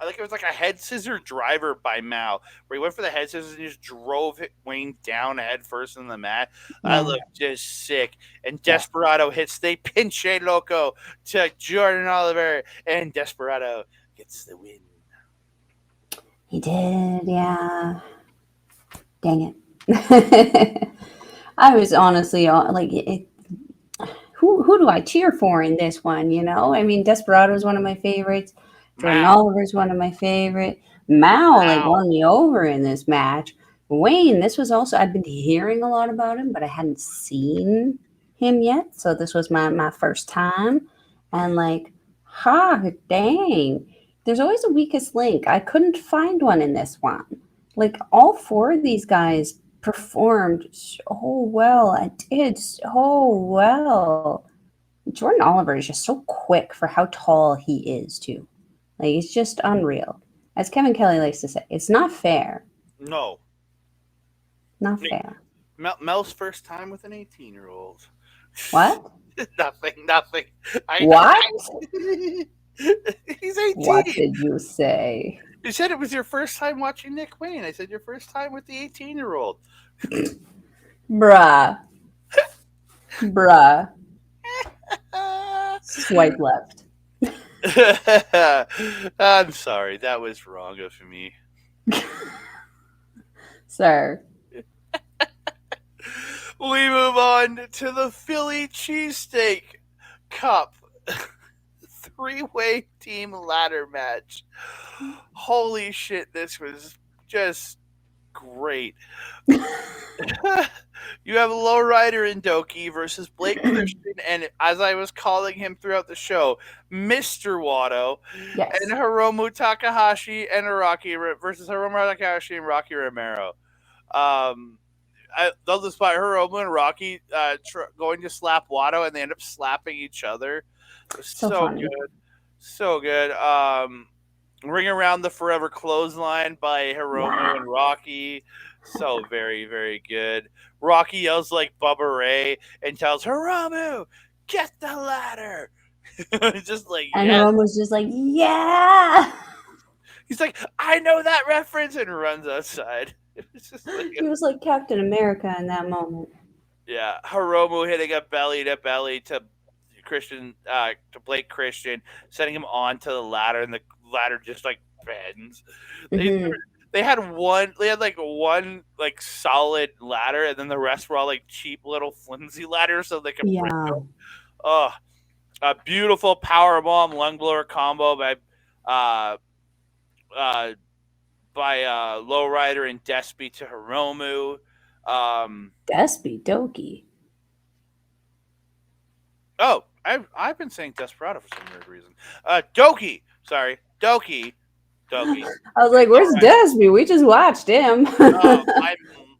Like it was like a head scissor driver by Mao, where he went for the head scissors and just drove Wayne down head first in the mat. I Yeah. looked just sick. And Yes. Desperado hits the pinche loco to Jordan Oliver, and Desperado gets the win. He did, yeah. Dang it. I was honestly like, who do I cheer for in this one? You know, I mean, Desperado is one of my favorites. Jordan Mao, Oliver is one of my favorite. Mao like Mao. won me over in this match. Wayne, this was also I've been hearing a lot about him, but I hadn't seen him yet, so this was my first time, and like, ha, dang. There's always a weakest link. I couldn't find one in this one. Like all four of these guys performed so well. I did so well. Jordan Oliver is just so quick for how tall he is, too. Like, it's just unreal. As Kevin Kelly likes to say, it's not fair. No. Not fair. Mel's first time with an 18-year-old. What? Nothing, nothing. What? He's What 18. did you say? You said it was your first time watching Nick Wayne. I said your first time with the 18-year-old. Bruh. Bruh. Swipe left. I'm sorry. That was wrong of me. Sir. We move on to the Philly Cheesesteak Cup three-way team ladder match. Holy shit, this was just great. You have Lowrider and Doki versus Blake Christian, and as I was calling him throughout the show, Mr. Watto, Yes. and Hiromu Takahashi and versus Hiromu Takahashi and Rocky Romero. I love the spot Hiromu and Rocky going to slap Watto, and they end up slapping each other. It was So so funny. good, so good. Ring around the forever clothesline by Hiromu and Rocky. So very, very good. Rocky yells like Bubba Ray and tells Hiromu, "Get the ladder." Just like And yes. Hiromu was just like, yeah. He's like, "I know that reference," and runs outside. It's just like He was like Captain America in that moment. yeah, Hiromu hitting a belly to belly to Christian to Blake Christian, setting him onto the ladder, and the ladder just like bends. Mm-hmm. They had one. They had like one like solid ladder, and then the rest were all like cheap little flimsy ladders, so they could break Yeah. them. Oh, a beautiful power bomb lung blower combo uh uh Lowrider and Despy to Hiromu. Despy Doki. Oh, I've been saying Desperado for some weird reason. Doki, sorry, Doki. I was like, where's Despy? We just watched him.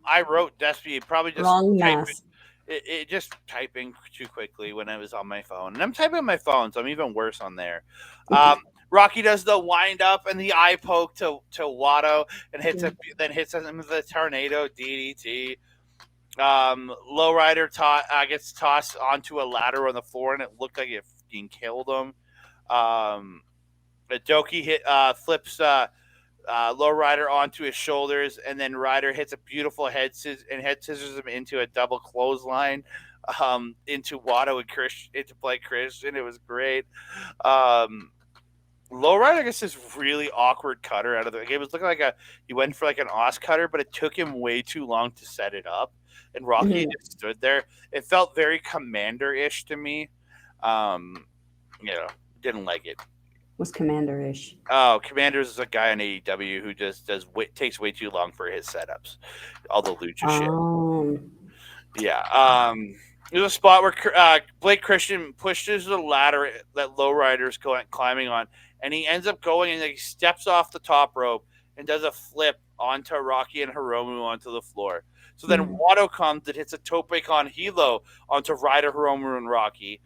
I wrote Despy. Probably just Wrong type mess. it just typing too quickly when I was on my phone, and I'm typing on my phone, so I'm even worse on there. Rocky does the wind up and the eye poke to Watto, and then hits him with the tornado DDT. Lowrider gets tossed onto a ladder on the floor, and it looked like it fucking killed him. Doki flips Lowrider onto his shoulders, and then Ryder hits a beautiful head scissors him into a double clothesline. into Watto and Christian into Blake Christian. It was great. Um, Lowrider gets this really awkward cutter out of the. It was looking like he went for like an os cutter, but it took him way too long to set it up, and Rocky Mhm. just stood there. It felt very Commander-ish to me. Um, you know, didn't like it. Was commander-ish. Oh, Commanders is a guy on AEW who just takes way too long for his setups, all the lucha shit. Um, Yeah. There's a spot where Blake Christian pushes the ladder that Lowrider's going climbing on, and he ends up going and he steps off the top rope and does a flip onto Rocky and Hiromu onto the floor. So then mhm. Watto comes and hits a tope con hilo onto Ryder, Hiromu, and Rocky.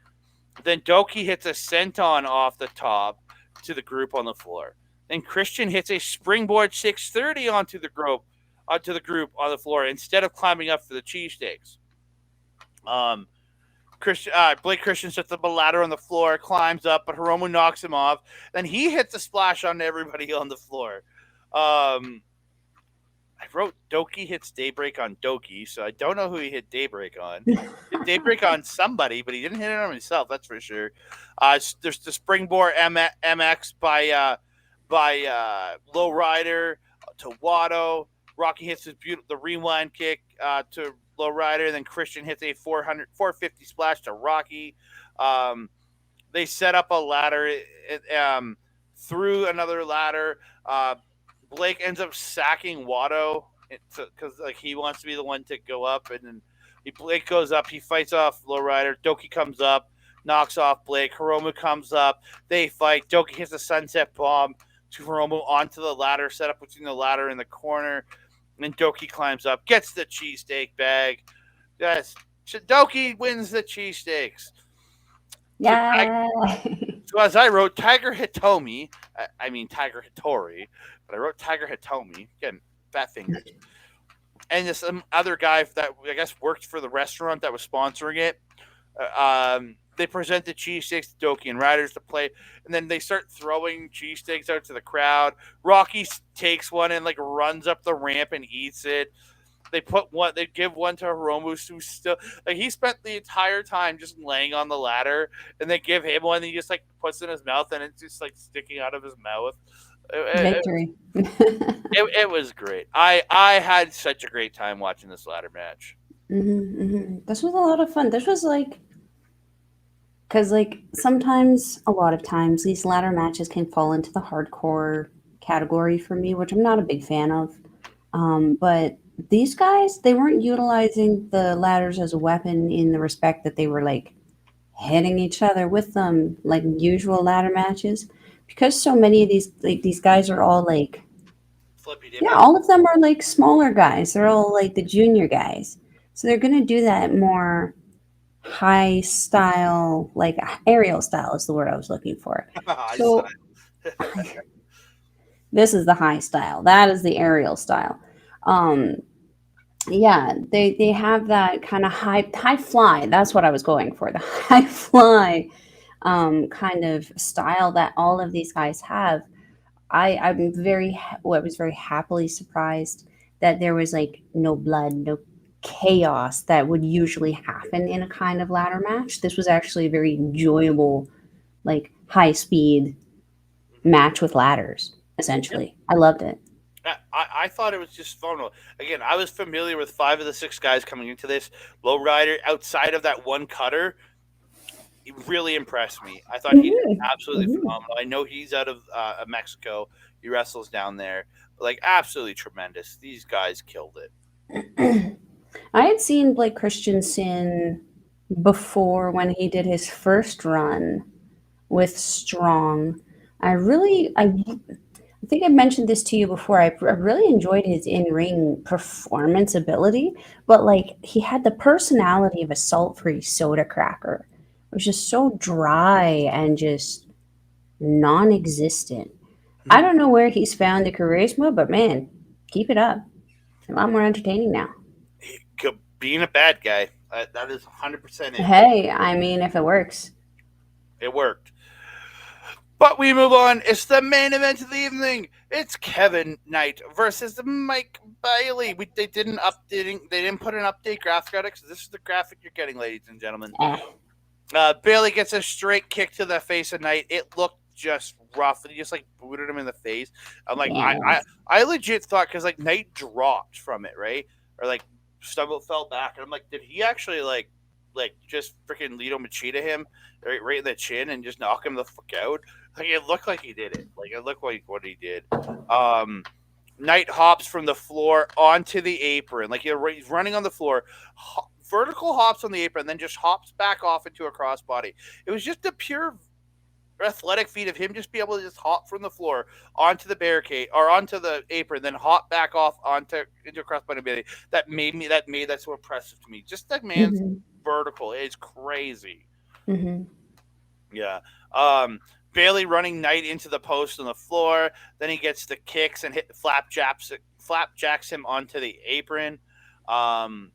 Then Doki hits a senton off the top to the group on the floor. Then Christian hits a springboard 630 onto the group on the floor instead of climbing up for the cheesesteaks. Um, Blake Christian sets up a ladder on the floor, climbs up, but Hiromu knocks him off. Then he hits a splash on everybody on the floor. Um, I wrote Doki hits Daybreak on Doki, so I don't know who he hit Daybreak on. He hit Daybreak on somebody, but he didn't hit it on himself. That's for sure. There's the Springboard MX by Lowrider to Watto. Rocky hits the rewind kick to Lowrider, then Christian hits a 450 splash to Rocky. Um, they set up a ladder through another ladder. Blake ends up sacking Watto because like he wants to be the one to go up, and then Blake goes up. He fights off Lowrider. Doki comes up, knocks off Blake. Hiromu comes up. They fight. Doki hits a sunset bomb to Hiromu onto the ladder, set up between the ladder and the corner. And then Doki climbs up, gets the cheesesteak bag. Yes, Doki wins the cheesesteaks. So, Yeah. so as I wrote, Tiger Hitomi, I mean Tiger Hitori, but I wrote Tiger Hitomi. Again, fat fingers. And this other guy that I guess worked for the restaurant that was sponsoring it. They present the cheesesteaks to Doki and Riders to play, and then they start throwing cheesesteaks out to the crowd. Rocky takes one and like runs up the ramp and eats it. They give one to Hiromu, who's still like he spent the entire time just laying on the ladder, and they give him one and he just like puts it in his mouth and it's just like sticking out of his mouth. It, Victory. it was great. I had such a great time watching this ladder match. This was a lot of fun. This was like, because like sometimes, a lot of times, these ladder matches can fall into the hardcore category for me, which I'm not a big fan of. But these guys, they weren't utilizing the ladders as a weapon in the respect that they were like hitting each other with them like usual ladder matches. Because so many of these guys are all like, Flippy yeah, dippy. all of them are like smaller guys. They're all like the junior guys. So they're gonna do that more high style, like aerial style is the word I was looking for. I saw So this is the high style. That is the aerial style. Um, yeah, they have that kind of high fly. That's what I was going for. The high fly kind of style that all of these guys have. I was very happily surprised that there was like no blood, no chaos that would usually happen in a kind of ladder match. This was actually a very enjoyable, like high speed match with ladders. Yep. Essentially, I loved it. I thought it was just fun. Again, I was familiar with 5 of the 6 guys coming into this. Lowrider, outside of that one cutter, he really impressed me. I thought he did absolutely Hmm. phenomenal. I know he's out of Mexico. He wrestles down there. But, like, absolutely tremendous. These guys killed it. I had seen Blake Christensen before when he did his first run with Strong. I think I mentioned this to you before. I really enjoyed his in ring performance ability, but like he had the personality of a salt free soda cracker. It was just so dry and just non existent. I don't know where he's found the charisma, but man, keep it up. A lot more entertaining now. Being a bad guy, that is 100% it. Hey, I mean, if it works. It worked. But we move on. It's the main event of the evening. It's Kevin Knight versus Mike Bailey. They didn't put an update graphic on it because this is the graphic you're getting, ladies and gentlemen. Eh, Bailey gets a straight kick to the face of Knight. It looked just rough. He just like booted him in the face. I'm like, yeah, it was. I legit thought because like Knight dropped from it, right? Or like stumbled, fell back, and I'm like, did he actually like just freaking Lito Machida him right in the chin and just knock him the fuck out? Like it looked like he did it. Like it looked like what he did. Um, Knight hops from the floor onto the apron. Like he's running on the floor, vertical hops on the apron, then just hops back off into a crossbody. It was just a pure athletic feat of him just be able to just hop from the floor onto the barricade or onto the apron, then hop back off onto into a crossbody ability. That made that so impressive to me. Just that man's Mm-hmm. vertical is crazy. Mm-hmm. Yeah. Um, Bailey running Knight into the post on the floor. Then he gets the kicks and flapjacks him onto the apron. Um,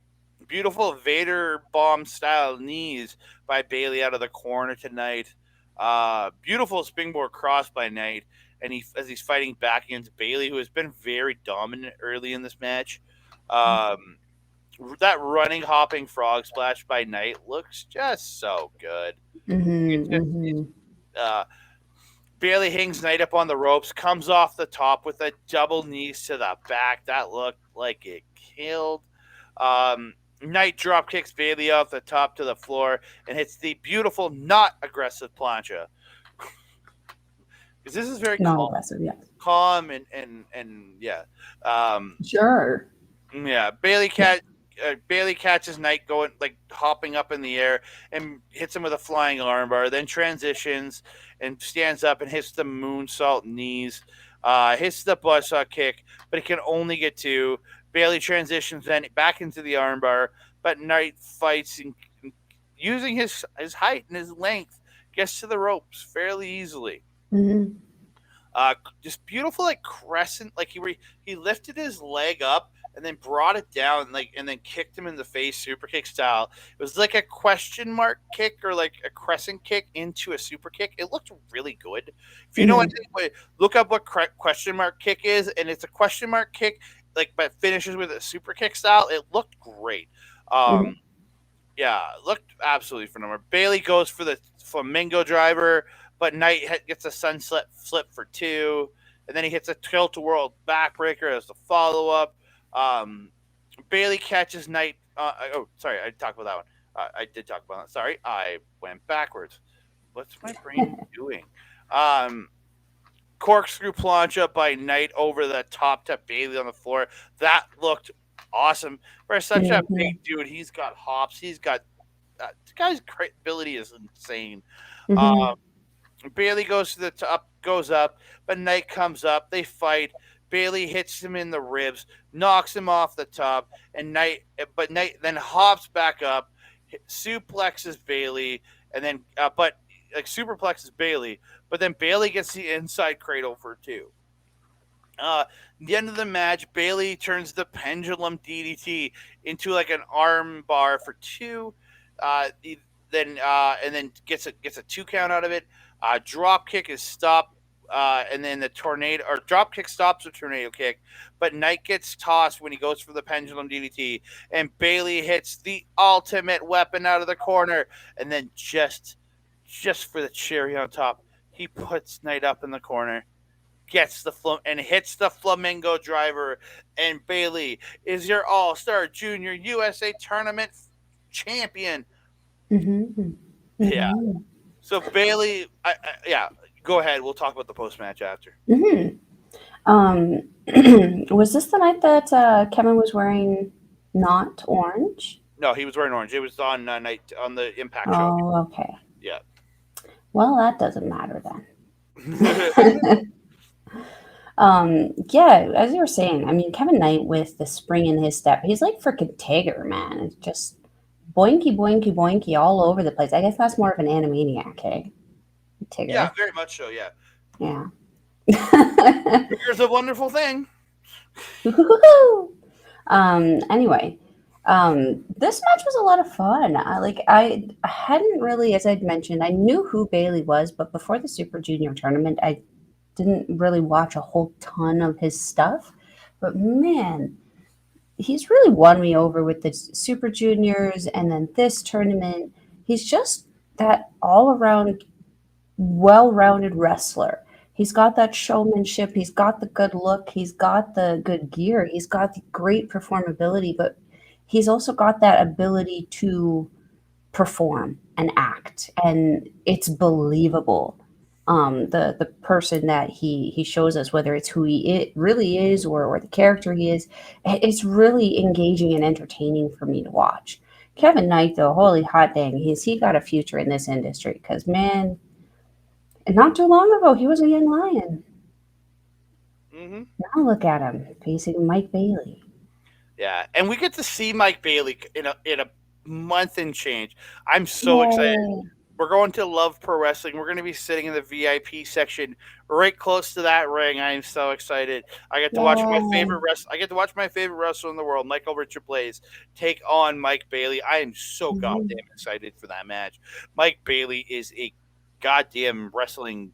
Beautiful Vader bomb style knees by Bailey out of the corner tonight. Beautiful springboard cross by Knight, and as he's fighting back against Bailey, who has been very dominant early in this match. Um, that running hopping frog splash by Knight looks just so good. It's Mm-hmm. just it's Mm-hmm. uh, Bailey hangs Knight up on the ropes, comes off the top with a double knees to the back. That looked like it killed. Knight drop kicks Bailey off the top to the floor and hits the beautiful, not aggressive plancha. Because this is very Not aggressive, yeah. calm and yeah. Um, Sure. Yeah, Bailey catches Knight going like hopping up in the air and hits him with a flying armbar. Then transitions and stands up and hits the moonsault knees. Hits the buzzsaw kick, but it can only get two. Bailey transitions then back into the armbar, but Knight fights and using his height and his length gets to the ropes fairly easily. Mm-hmm. Just beautiful like crescent, like he lifted his leg up and then brought it down, like and then kicked him in the face, super kick style. It was like a question mark kick or like a crescent kick into a super kick. It looked really good. If you know Mm-hmm. anything, look up what question mark kick is, and it's a question mark kick, like but finishes with a super kick style. It looked great. Mm-hmm. Um, yeah, looked absolutely phenomenal. Bailey goes for the flamingo driver, but Knight gets a sunset flip for two, and then he hits a tilt a world backbreaker as the follow up. Um, Bailey catches Knight. Oh, sorry, I talked about that one. I did talk about that. Sorry, I went backwards. What's my brain doing? Um, Corkscrew plancha by Knight over the top to Bailey on the floor. That looked awesome for such a Mm-hmm. big dude. He's got hops. He's got this guy's ability is insane. Mm-hmm. Um, Bailey goes to the top, goes up, but Knight comes up. They fight. Bailey hits him in the ribs, knocks him off the top, and Knight then hops back up, suplexes Bailey, and then but like superplexes Bailey, but then Bailey gets the inside cradle for two. The end of the match, Bailey turns the pendulum DDT into like an arm bar for two. Then and then gets a two count out of it. Drop kick is stopped, and then the tornado or drop kick stops the tornado kick, but Knight gets tossed when he goes for the pendulum DDT, and Bailey hits the ultimate weapon out of the corner, and then just for the cherry on top, he puts Knight up in the corner, gets and hits the flamingo driver, and Bailey is your All Star Junior USA Tournament champion. Mm-hmm. Yeah. Mm-hmm. So Bailey, yeah, go ahead. We'll talk about the post match after. Mm-hmm. Was this the night that Kevin was wearing not orange? No, he was wearing orange. It was on night on the Impact show. Oh, okay. Yeah. Well, that doesn't matter then. Yeah, as you were saying, I mean, Kevin Knight with the spring in his step, he's like freaking Tigger, man. It's just boinky, boinky, boinky all over the place. I guess that's more of an Animaniac, eh? Yeah, Tigger. very much so. Yeah. Yeah. Here's a wonderful thing. Anyway, This match was a lot of fun. I hadn't really, as I'd mentioned, I knew who Bailey was, but before the Super Junior tournament, I didn't really watch a whole ton of his stuff. But man, he's really won me over with the Super Juniors and then this tournament. He's just that all around well rounded wrestler. He's got that showmanship, he's got the good look, he's got the good gear, he's got the great performability, but he's also got that ability to perform and act, and it's believable. The person that he shows us, whether it's who really is or the character he is, it's really engaging and entertaining for me to watch. Kevin Knight, though, holy hot dang, he got a future in this industry because man, not too long ago he was a young lion. Mm-hmm. Now look at him facing Mike Bailey. Yeah, and we get to see Mike Bailey in a month and change. I'm so excited. Yay! We're going to Love Pro Wrestling. We're going to be sitting in the VIP section, right close to that ring. I am so excited. I get to watch my Yay! favorite I get to watch my favorite wrestler in the world, Michael Richard Blaze, take on Mike Bailey. I am so Mhm. goddamn excited for that match. Mike Bailey is a goddamn wrestling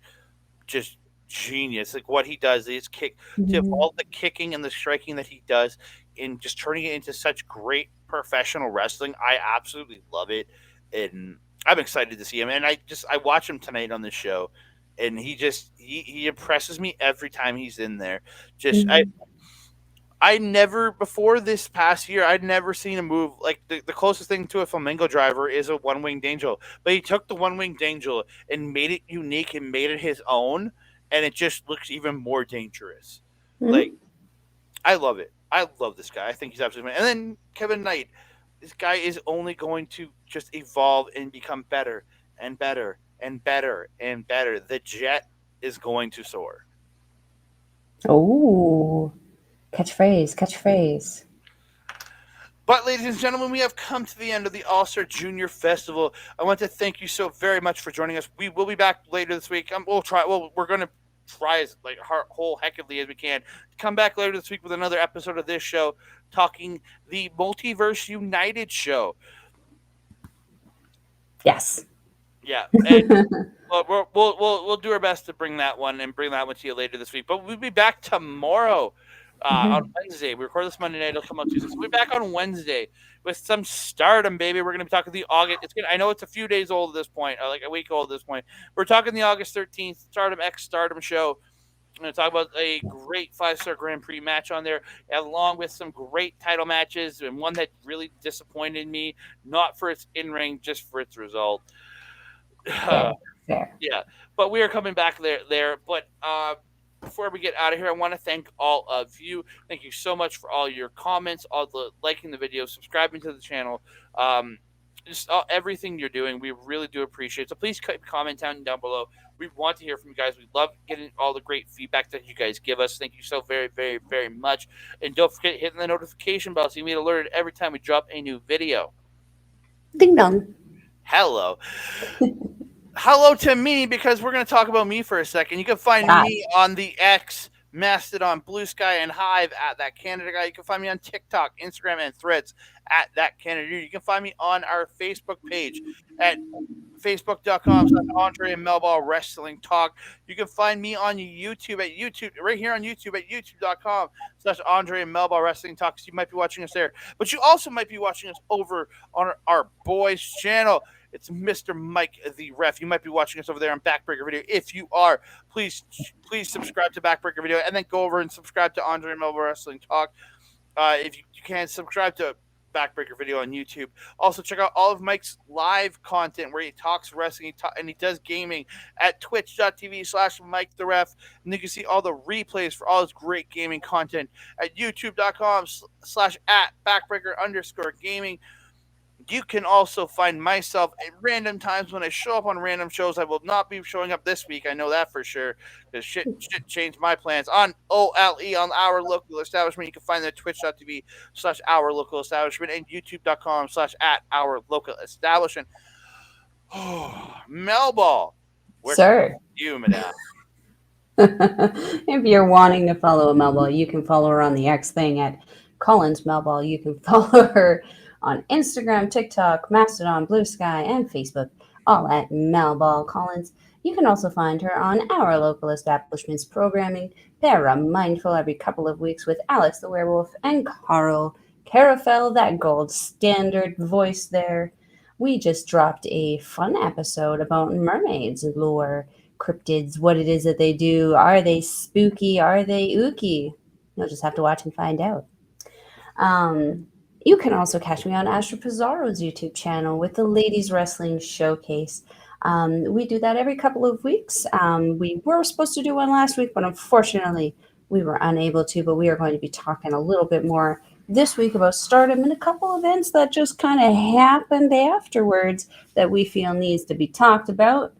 just genius. Like what he does is kick to Mhm. all the kicking and the striking that he does, and just turning it into such great professional wrestling. I absolutely love it, and I'm excited to see him. And I watch him tonight on the show, and he impresses me every time he's in there. Just Mhm. I never before this past year I'd never seen a move like the closest thing to a flamingo driver is a one winged angel. But he took the one winged angel and made it unique and made it his own, and it just looks even more dangerous. Like Mhm. I love it. I love this guy. I think he's absolutely amazing. And then Kevin Knight, this guy is only going to just evolve and become better and better and better and better. The jet is going to soar. Oh, catchphrase, catchphrase. But, ladies and gentlemen, we have come to the end of the All Star Junior Festival. I want to thank you so very much for joining us. We will be back later this week. We'll try. Well, we're going to try as like wholeheartedly as we can to come back later this week with another episode of this show, talking the Multiverse United show. Yes. Yeah, and well, we'll do our best to bring that one and bring that one to you later this week. But we'll be back tomorrow on Mhm. Wednesday. We record this Monday night. It'll come out Tuesday. So we'll be back on Wednesday with some stardom, baby. We're going to be talking the August. I know it's a few days old at this point, like a week old at this point. We're talking the August 13th Stardom X Stardom show. I'm going to talk about a great 5-star Grand Prix match on there, along with some great title matches, and one that really disappointed me, not for its in ring, just for its result. Fair, fair. Yeah, but we are coming back there. But before we get out of here, I want to thank all of you. Thank you so much for all your comments, all the liking the video, subscribing to the channel, um, just everything you're doing. We really do appreciate it. So please comment down below. We want to hear from you guys. We love getting all the great feedback that you guys give us. Thank you so very, very, very much. And don't forget hitting the notification bell so you get alerted every time we drop a new video. Ding dong. Hello. Hello to me because we're going to talk about me for a second. You can find Yes. me on the X, Mastodon, Blue Sky, and Hive at that Canada guy. You can find me on TikTok, Instagram, and Threads at that Canada. You can find me on our Facebook page at facebook.com/Andre Melball Wrestling Talk. You can find me on YouTube at YouTube, right here on YouTube at youtube.com/Andre Melball Wrestling Talk. So you might be watching us there, but you also might be watching us over on our boys channel. It's Mr. Mike the Ref. You might be watching us over there on Backbreaker Video. If you are, please subscribe to Backbreaker Video and then go over and subscribe to Andre Melball Wrestling Talk. If you can, subscribe to Backbreaker Video on YouTube. Also, check out all of Mike's live content where he talks wrestling and he does gaming at twitch.tv/Mike the Ref. And you can see all the replays for all his great gaming content at youtube.com/at backbreaker_gaming. You can also find myself at random times when I show up on random shows. I will not be showing up this week. I know that for sure because shit changed my plans on OLE on Our Local Establishment. You can find that at twitch.tv/Our Local Establishment and youtube.com/at Our Local Establishment. Oh, Melball, where can Sir. you, madame? If you're wanting to follow Melba, you can follow her on the X thing at Collins Melball. You can follow her on Instagram, TikTok, Mastodon, Blue Sky, and Facebook, all at Melball Collins. You can also find her on our local establishment's programming, Para Mindful, every couple of weeks with Alex the Werewolf and Carl Carafel, that gold standard voice there. We just dropped a fun episode about mermaids and lore, cryptids, what it is that they do. Are they spooky? Are they ooky? You'll just have to watch and find out. Um, you can also catch me on Astra Pizarro's YouTube channel with the Ladies Wrestling Showcase. We do that every couple of weeks. We were supposed to do one last week, but unfortunately, we were unable to. But we are going to be talking a little bit more this week about Stardom and a couple events that just kind of happened afterwards that we feel needs to be talked about.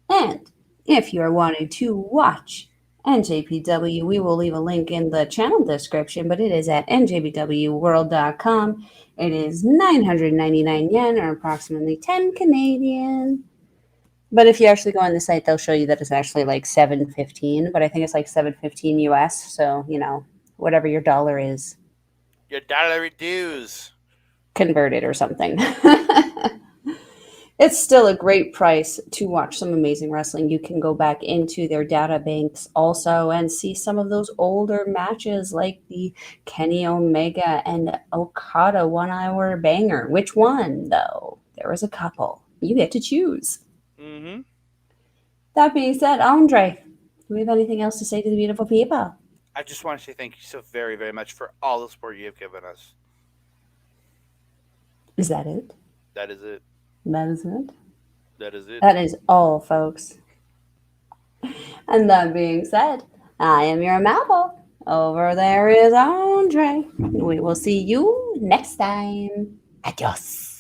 And if you're wanting to watch NJPW, we will leave a link in the channel description, but it is at njpwworld.com. It is 999 yen or approximately 10 Canadian. But if you actually go on the site, they'll show you that it's actually like 7.15, but I think it's like 7.15 US. So, whatever your dollar is, Your dollar dues. convert it or something. It's still a great price to watch some amazing wrestling. You can go back into their data banks also and see some of those older matches like the Kenny Omega and Okada 1 hour banger. Which one, though? There was a couple. You get to choose. Mm-hmm. That being said, Andre, do we have anything else to say to the beautiful people? I just want to say thank you so very, very much for all the support you have given us. Is that it? That is it. That is it? That is it. That is all, folks. And that being said, I am your Malvo. Over there is Andre. We will see you next time. Adios.